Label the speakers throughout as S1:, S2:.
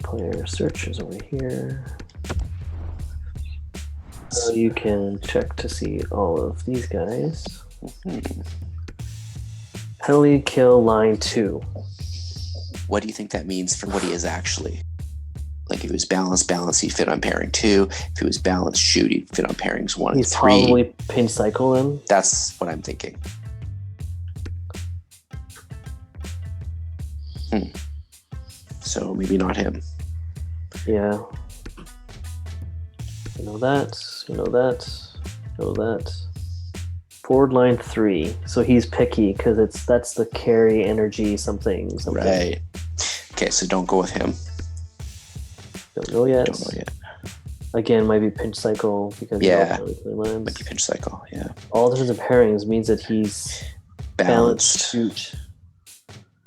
S1: Player search is over here. So you can check to see all of these guys. Penalty kill line 2.
S2: What do you think that means for what he is actually? Like if he was balanced, he'd fit on pairing 2. If he was balanced, shoot, he'd fit on pairings 1 and 3.
S1: He's probably pinch cycle him.
S2: That's what I'm thinking. So maybe not him.
S1: Yeah. You know that. You know that. You know that. Forward line 3. So he's picky because that's the carry energy something.
S2: Right. Okay, so don't go with him.
S1: Don't know yet.
S2: Don't know yet.
S1: Again, might be pinch cycle because
S2: might be pinch cycle. Yeah.
S1: All different pairings means that he's balanced shoot.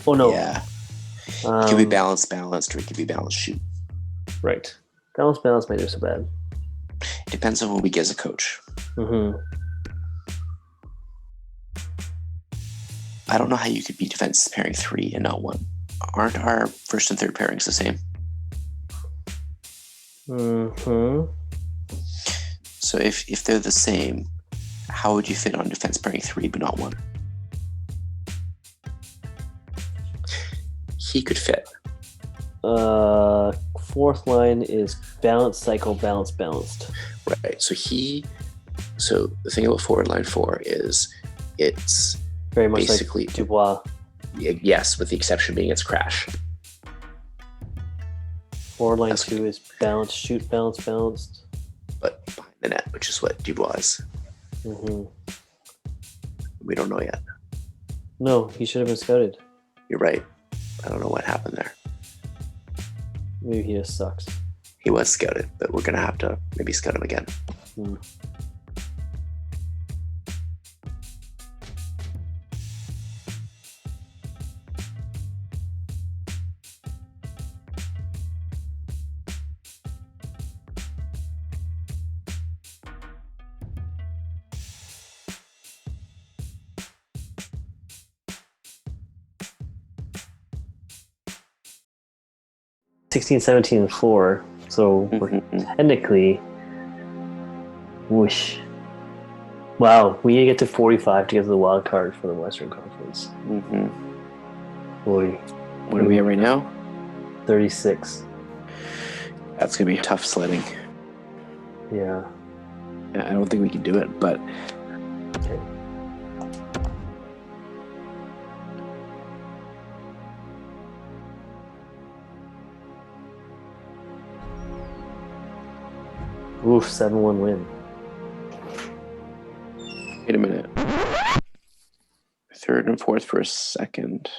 S1: Oh no.
S2: Yeah. He could be balanced, or he could be balanced shoot.
S1: Right. Balance might do so bad.
S2: Depends on who we get as a coach.
S1: Mm-hmm.
S2: I don't know how you could be defense pairing 3 and not 1. Aren't our first and third pairings the same?
S1: Mm-hmm.
S2: So if they're the same, how would you fit on defense pairing 3 but not 1? He could fit.
S1: Fourth line is balance cycle, balanced.
S2: Right. So the thing about forward line 4 is it's
S1: very much
S2: basically
S1: like Dubois.
S2: Yes, with the exception being it's crash.
S1: Forward line 2 is balanced, shoot, balanced.
S2: But behind the net, which is what Dubois is.
S1: Mm-hmm.
S2: We don't know yet.
S1: No, he should have been scouted.
S2: You're right. I don't know what happened there.
S1: Maybe he just sucks.
S2: He was scouted, but we're going to have to maybe scout him again.
S1: Hmm. $16, $17, and 4. So we're technically, whoosh. Wow, we need to get to 45 to get to the wild card for the Western Conference. Boy,
S2: what are we at right now?
S1: 36.
S2: That's gonna be tough sledding.
S1: Yeah.
S2: I don't think we can do it, but
S1: okay. Oof, 7-1 win.
S2: Wait a minute. Third and fourth for a second.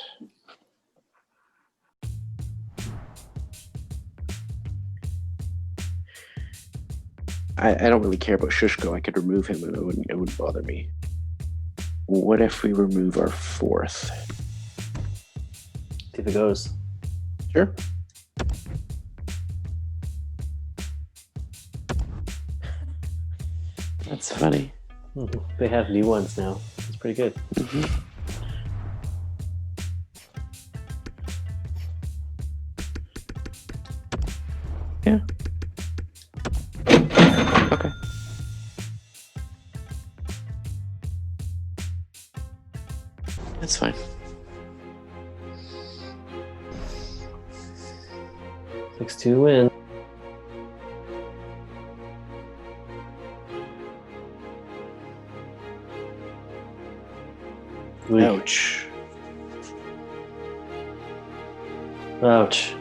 S2: I don't really care about Shushko. I could remove him and it wouldn't bother me. What if we remove our fourth?
S1: See if it goes.
S2: Sure. That's funny.
S1: They have new ones now. It's pretty good.
S2: Yeah. Okay. That's fine.
S1: 6-2 win.
S2: Ouch.
S1: Ouch.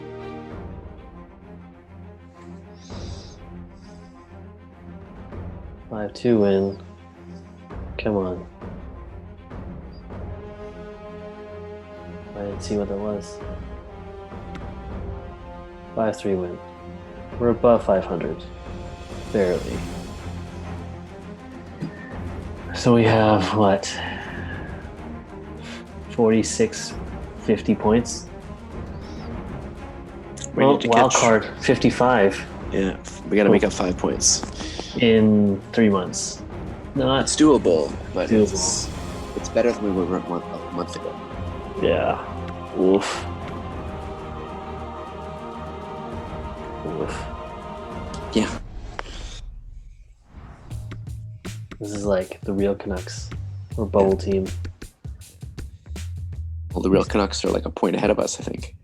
S1: $5-2 win. Come on. I didn't see what that was. 5-3 win. We're above 500. Barely. So we have what? 46, 50 points. Wild card 55.
S2: Yeah, we got to make up 5 points
S1: in 3 months. No,
S2: it's doable, but
S1: doable.
S2: It's better than we were a month ago.
S1: Yeah. Oof. Oof.
S2: Yeah.
S1: This is like the real Canucks or bubble team.
S2: Well, the real Canucks are like a point ahead of us, I think.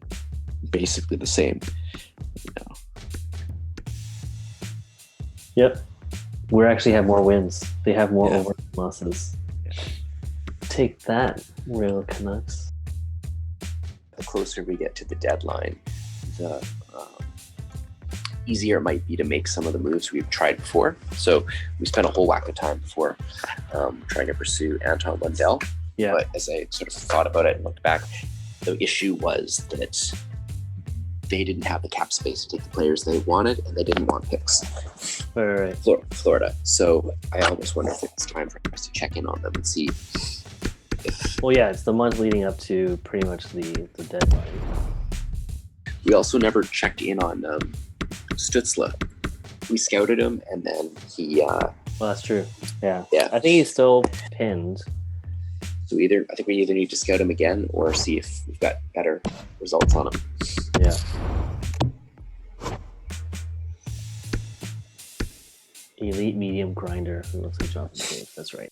S2: Basically the same.
S1: Yep. We actually have more wins. They have more
S2: Yeah.
S1: over losses. Take that, real Canucks.
S2: The closer we get to the deadline, the easier it might be to make some of the moves we've tried before. So we spent a whole whack of time before trying to pursue Anton Lundell.
S1: Yeah.
S2: But as I sort of thought about it and looked back, the issue was that they didn't have the cap space to take the players they wanted, and they didn't want picks.
S1: Right.
S2: Florida. So I almost wonder if it's time for us to check in on them and see if...
S1: Well, yeah, it's the month leading up to pretty much the deadline.
S2: We also never checked in on Stützle. We scouted him, and then he...
S1: Well, that's true. Yeah.
S2: Yeah.
S1: I think he's still pinned.
S2: So I think we either need to scout him again or see if we've got better results on him.
S1: Yeah. Elite medium grinder who looks like Jonathan Cave. That's right.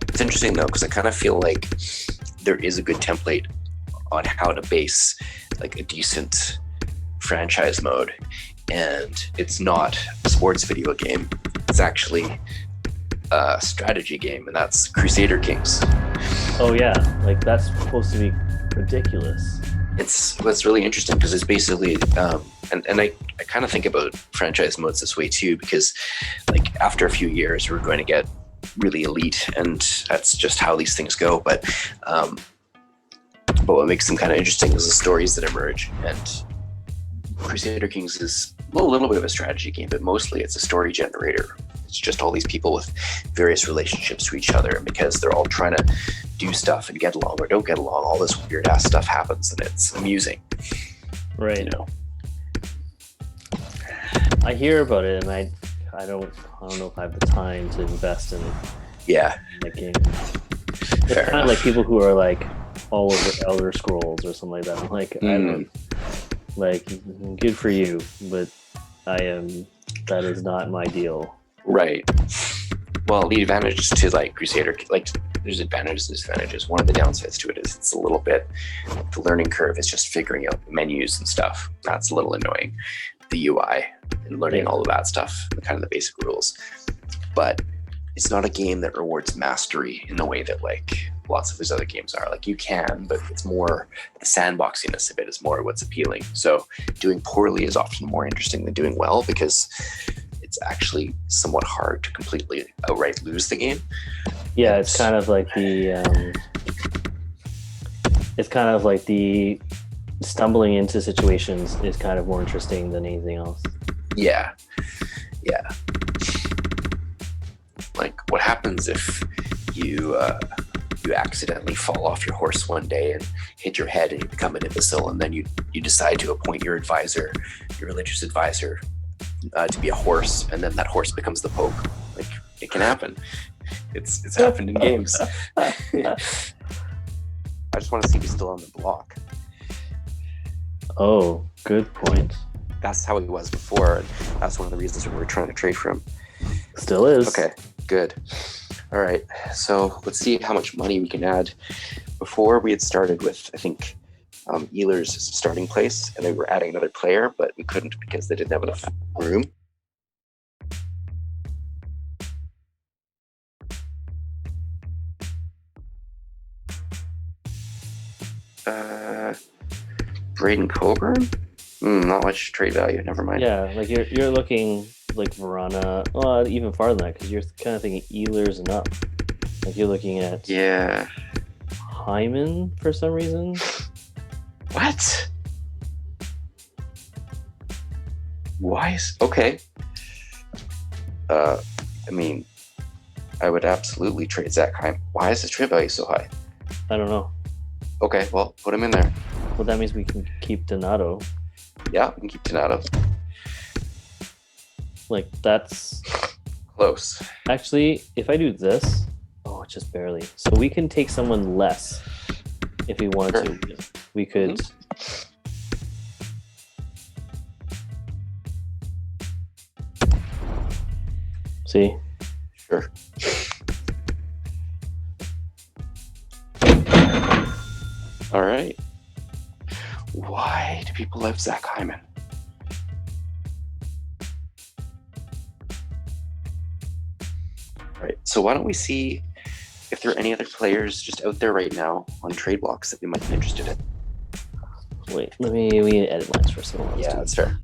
S2: It's interesting though, because I kind of feel like there is a good template on how to base like a decent franchise mode, and it's not a sports video game. It's actually a strategy game, and that's Crusader Kings.
S1: Oh yeah, like that's supposed to be ridiculous.
S2: It's really interesting because it's basically and I kind of think about franchise modes this way too, because like after a few years we're going to get really elite, and that's just how these things go. But what makes them kind of interesting is the stories that emerge. And Crusader Kings is a little bit of a strategy game, but mostly it's a story generator. It's just all these people with various relationships to each other, and because they're all trying to do stuff and get along or don't get along, all this weird ass stuff happens, and it's amusing.
S1: Right.
S2: You know.
S1: I hear about it, and I don't know if I have the time to invest in that game. It's
S2: Fair
S1: kind
S2: enough.
S1: of like people who are like all over Elder Scrolls or something like that. I'm like, I don't like, good for you, but that is not my deal.
S2: Right. Well, the advantage to like Crusader, like there's advantages and disadvantages. One of the downsides to it is it's a little bit, the learning curve is just figuring out the menus and stuff. That's a little annoying. The UI and learning all of that stuff, kind of the basic rules. But it's not a game that rewards mastery in the way that like lots of these other games are. Like you can, but it's more the sandboxiness of it is more what's appealing. So doing poorly is often more interesting than doing well, because it's actually somewhat hard to completely outright lose the game.
S1: Yeah, it's kind of like the stumbling into situations is kind of more interesting than anything else.
S2: Yeah. Like what happens if you accidentally fall off your horse one day and hit your head and you become an imbecile, and then you decide to appoint your advisor, your religious advisor, to be a horse, and then that horse becomes the Pope. Like it can happen. It's happened in games. I just want to see if he's still on the block.
S1: Oh, good point.
S2: That's how he was before, and that's one of the reasons we were trying to trade for him.
S1: Still is.
S2: Okay, good. All right, so let's see how much money we can add. Before we had started with, I think, Ehlers as a starting place, and they were adding another player, but we couldn't because they didn't have enough room. Braden Coburn? Not much trade value. Never mind.
S1: Yeah, like you're looking like Verana, even farther than that, because you're kind of thinking Ehlers and up. Like you're looking at Hyman for some reason.
S2: What? Why is okay? I mean, I would absolutely trade Zach Hyman. Why is his trade value so high?
S1: I don't know.
S2: Okay, well, put him in there.
S1: Well, that means we can keep Donato.
S2: Yeah, we can keep Donato.
S1: Like that's
S2: Close.
S1: actually, if I do this, oh just barely. So we can take someone less if we want to. We could. See?
S2: Sure. All right. Why do people love Zach Hyman? All right. So why don't we see if there are any other players just out there right now on trade blocks that we might be interested in?
S1: Wait, we need to edit lines first of all.
S2: Yeah, that's fair.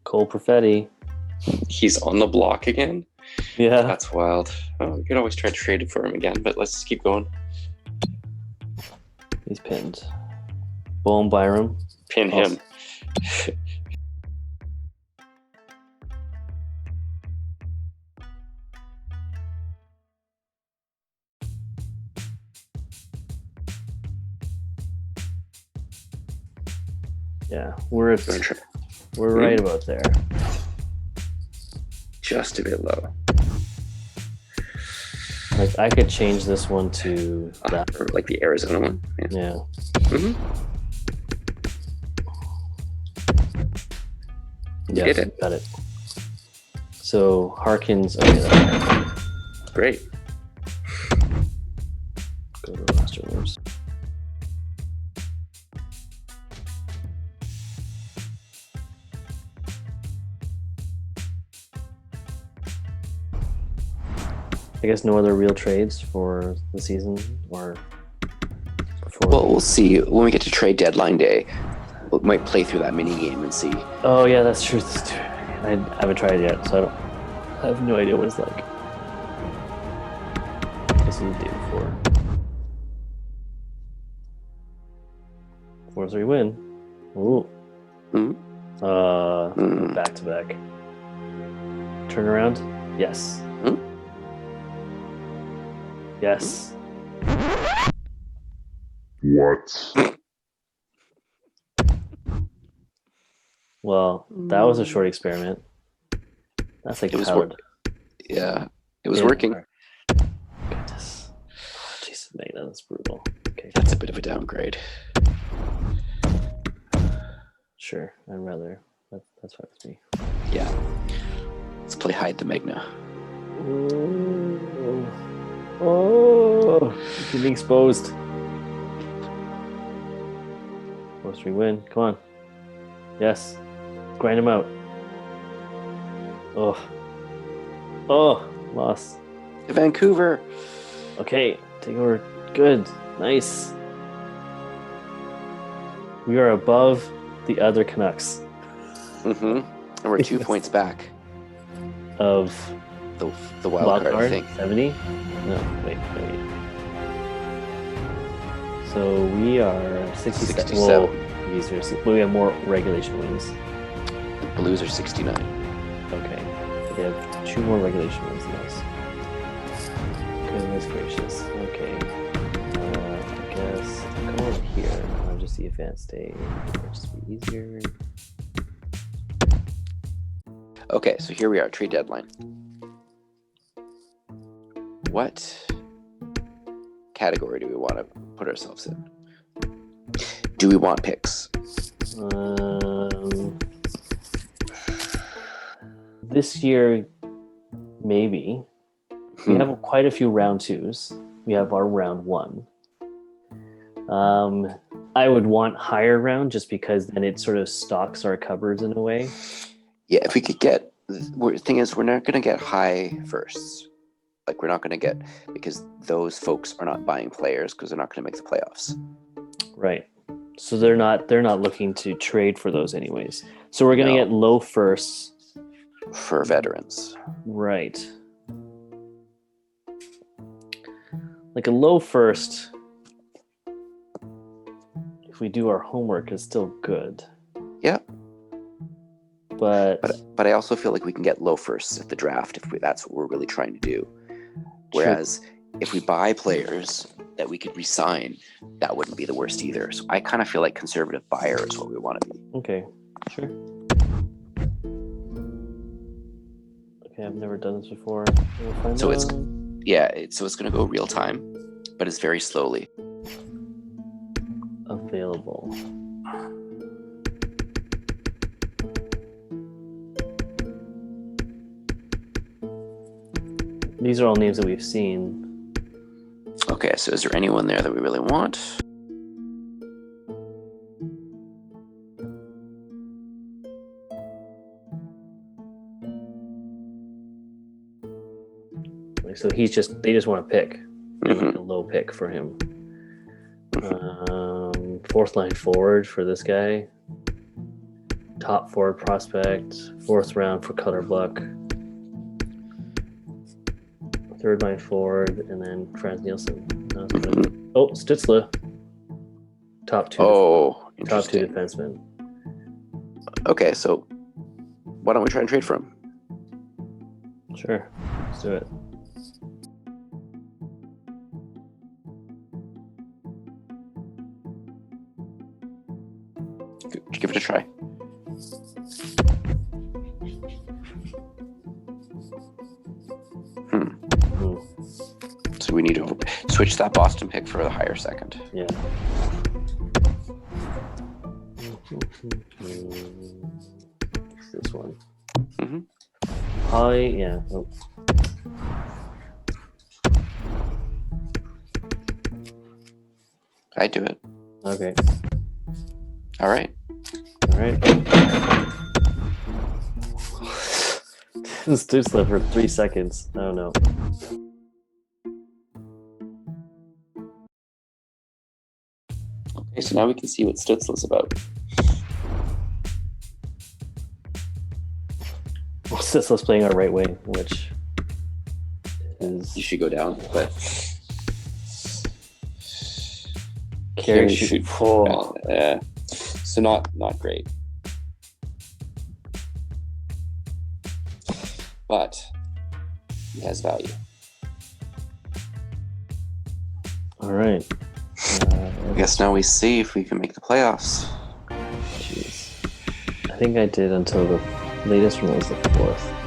S1: Cole Perfetti.
S2: He's on the block again?
S1: Yeah.
S2: That's wild. Oh, we could always try to trade it for him again, but let's keep going.
S1: He's pinned. Bowen Byram.
S2: Pin him.
S1: Yeah, we're right about there.
S2: Just a bit low.
S1: Like I could change this one to that,
S2: or like the Arizona one.
S1: Yeah.
S2: Get it.
S1: Got it. So Harkins. Okay.
S2: Great.
S1: Go to roster moves. I guess no other real trades for the season or before.
S2: Well, we'll see when we get to trade deadline day. We might play through that mini game and see.
S1: Oh yeah, that's true. I haven't tried it yet, so I have no idea what it's like. Guess you do 4-3 win. Ooh. Back to back. Turnaround. Yes. Yes.
S3: What?
S1: Well, that was a short experiment. That's like cloud.
S2: Yeah, it was working.
S1: Goodness. Jesus, Magna, that's brutal. Okay.
S2: That's a bit of a downgrade.
S1: Sure, I'd rather. That's fine with me.
S2: Yeah. Let's play hide the Magna.
S1: Oh, getting exposed. 4-3 win. Come on. Yes. Grind him out. Oh, loss.
S2: Vancouver.
S1: Okay, take over. Good. Nice. We are above the other Canucks.
S2: And we're 2 points back
S1: Of
S2: the wild card, I think.
S1: 70? No, wait. So we are 67. Whoa, we have more regulation wins.
S2: The Blues are 69.
S1: Okay. They have 2 more regulation wins than us. Goodness gracious. Okay. I guess I'll go over here. I'll just see advanced day. It'll just be easier.
S2: Okay, so here we are, trade deadline. What category do we want to put ourselves in? Do we want picks?
S1: This year, maybe. We have quite a few round 2s. We have our round 1. I would want higher round just because then it sort of stocks our cupboards in a way.
S2: Yeah, if we could get... The thing is, we're not going to get high firsts. Like, we're not going to get... Because those folks are not buying players because they're not going to make the playoffs.
S1: Right. So they're not looking to trade for those anyways. So we're going to get low firsts.
S2: For veterans.
S1: Right. Like a low first, if we do our homework, is still good.
S2: Yeah.
S1: But
S2: I also feel like we can get low firsts at the draft if that's what we're really trying to do. Whereas if we buy players that we could re-sign, that wouldn't be the worst either. So I kind of feel like conservative buyer is what we want to be.
S1: Okay, sure. I've never done this before. We'll find
S2: So it's
S1: out.
S2: so it's going to go real time, but it's very slowly.
S1: Available. These are all names that we've seen.
S2: Okay, so is there anyone there that we really want?
S1: Like, so they just want to pick.
S2: Mhm.
S1: Like a low pick for him. Fourth line forward for this guy. Top forward prospect. Fourth round for Cutter Buck. Third line forward, and then Franz Nielsen. Oh, Stützle. Top two.
S2: Oh,
S1: Top two
S2: interesting.
S1: defensemen.
S2: Okay, so why don't we try and trade for him?
S1: Sure, let's do it.
S2: Give it a try. So we need to switch that Boston pick for the higher second.
S1: Yeah. This one. Yeah. Oh.
S2: I do it.
S1: Okay.
S2: All right.
S1: All right. Stützle for 3 seconds. I don't know.
S2: Okay, so now we can see what Stützle's about.
S1: Well, Stützle's playing our right wing, which is
S2: You should go down, but
S1: Carey
S2: Carey
S1: shoot.
S2: shoot.
S1: Oh.
S2: So not great. But he has value.
S1: All right.
S2: I guess now we see if we can make the playoffs.
S1: Jeez. I think I did until the latest one was the 4th.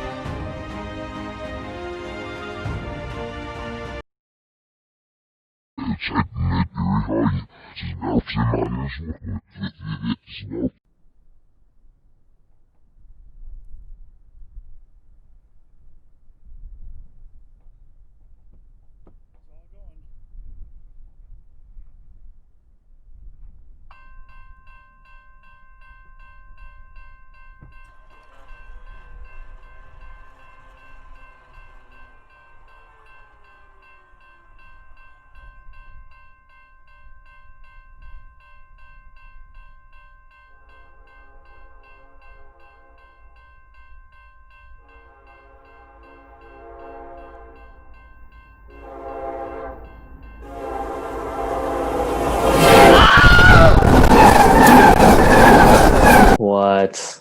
S1: What?